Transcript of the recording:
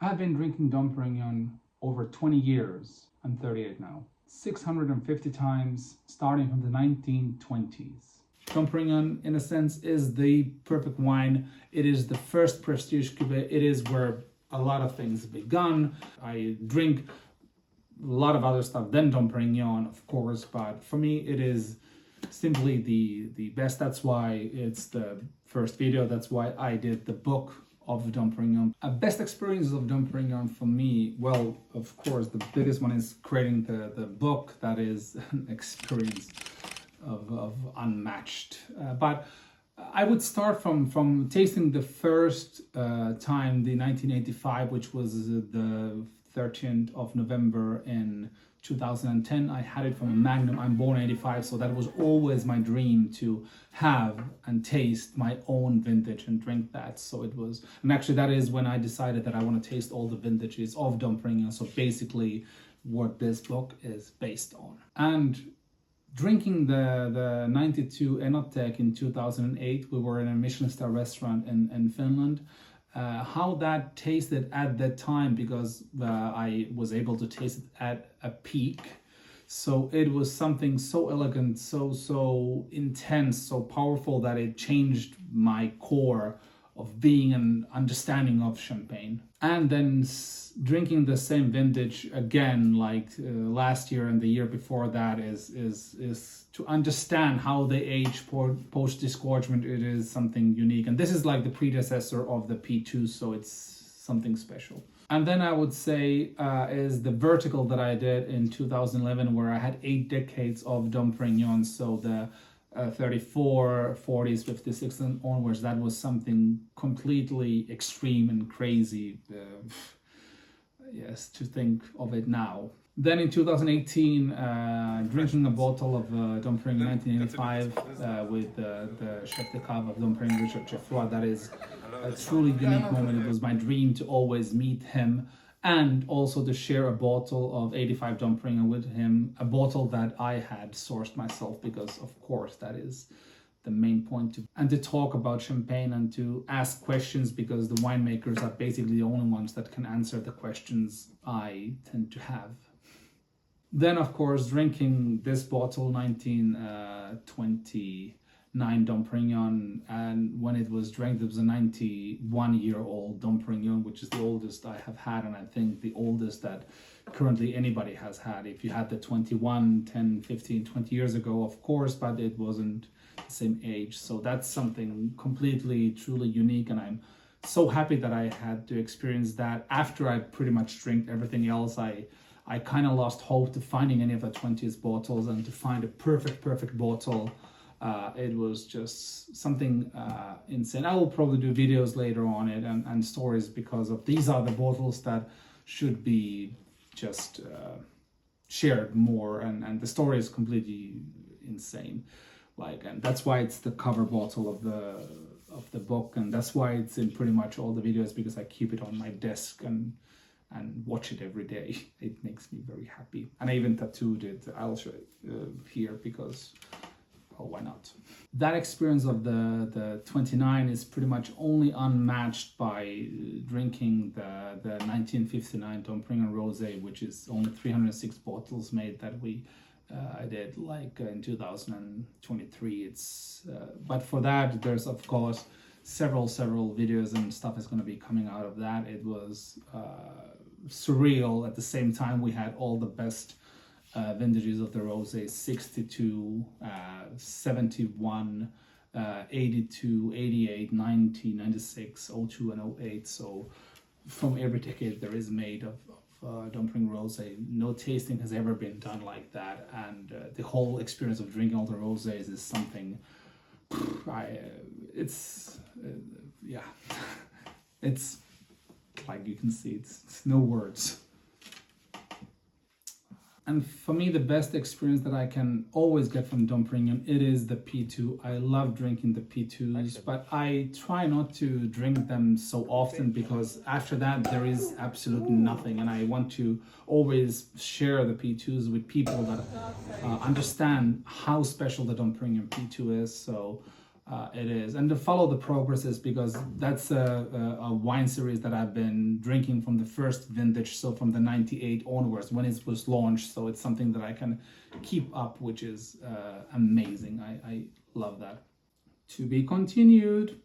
I've been drinking Dom Pérignon over 20 years. I'm 38 now. 650 times, starting from the 1920s. Dom Pérignon, in a sense, is the perfect wine. It is the first prestige cuvée. It is where a lot of things begun. I drink a lot of other stuff than Dom Pérignon, of course, but for me, it is simply the best. That's why it's the first video. That's why I did the book of Dom Pérignon. Best experiences of Dom Pérignon for me, well, of course, the biggest one is creating the book. That is an experience of unmatched. But I would start from tasting the first time, the 1985, which was the 13th of November in 2010. I had it from a Magnum. I'm born 85, so that was always my dream to have and taste my own vintage and drink that. So it was, and actually that is when I decided that I want to taste all the vintages of Dom Pérignon. So basically what this book is based on. And drinking the 92 Œnothèque in 2008, we were in a Michelin star restaurant in Finland. How that tasted at that time, because I was able to taste it at a peak. So it was something so elegant, so intense, so powerful that it changed my core of being an understanding of champagne. And then drinking the same vintage again, like last year and the year before that, is to understand how they age post disgorgement. It is something unique, and this is like the predecessor of the P2, so it's something special. And then I would say is the vertical that I did in 2011, where I had 8 decades of Dom Pérignon, so the 34, 40s, 56 and onwards. That was something completely extreme and crazy, yes, to think of it now. Then in 2018, drinking a bottle of Dom Pérignon 1985 with the chef de cave of Dom Pérignon, Richard Geoffroy. That is a truly unique moment. It was my dream to always meet him and also to share a bottle of 85 Dom Pérignon with him, a bottle that I had sourced myself, because of course that is the main point, and to talk about champagne and to ask questions, because the winemakers are basically the only ones that can answer the questions I tend to have. Then, of course, drinking this bottle, 1929 Dom Pérignon, and when it was drank, it was a 91-year-old Dom Pérignon, which is the oldest I have had, and I think the oldest that currently anybody has had. If you had the 21, 10, 15, 20 years ago, of course, but it wasn't the same age. So that's something completely, truly unique, and I'm so happy that I had to experience that. After I pretty much drank everything else, I kind of lost hope to finding any of the 20s bottles, and to find a perfect bottle, it was just something insane. I will probably do videos later on it and stories, because of these are the bottles that should be just shared more, and the story is completely insane. Like, and that's why it's the cover bottle of the book, and that's why it's in pretty much all the videos, because I keep it on my desk and watch it every day. It makes me very happy. And I even tattooed it. I'll show it here, because, well, why not? That experience of the 29 is pretty much only unmatched by drinking the 1959 Dom Pérignon Rosé, which is only 306 bottles made that I did like in 2023. It's but for that, there's of course several videos and stuff is going to be coming out of that. It was surreal. At the same time, we had all the best vintages of the rosé: 62, 71, 82, 88, 90, 96, 02 and 08. So from every decade there is made of Dom Pérignon rosé. No tasting has ever been done like that, and the whole experience of drinking all the rosés is something yeah, it's like, you can see, it's no words. And for me, the best experience that I can always get from Dom Pérignon, it is the P2. I love drinking the P2s, but I try not to drink them so often, because after that there is absolutely nothing, and I want to always share the P2s with people that understand how special the Dom Pérignon P2 is. So It is. And to follow the progresses, because that's a wine series that I've been drinking from the first vintage, so from the 98 onwards when it was launched. So it's something that I can keep up, which is amazing. I love that. To be continued.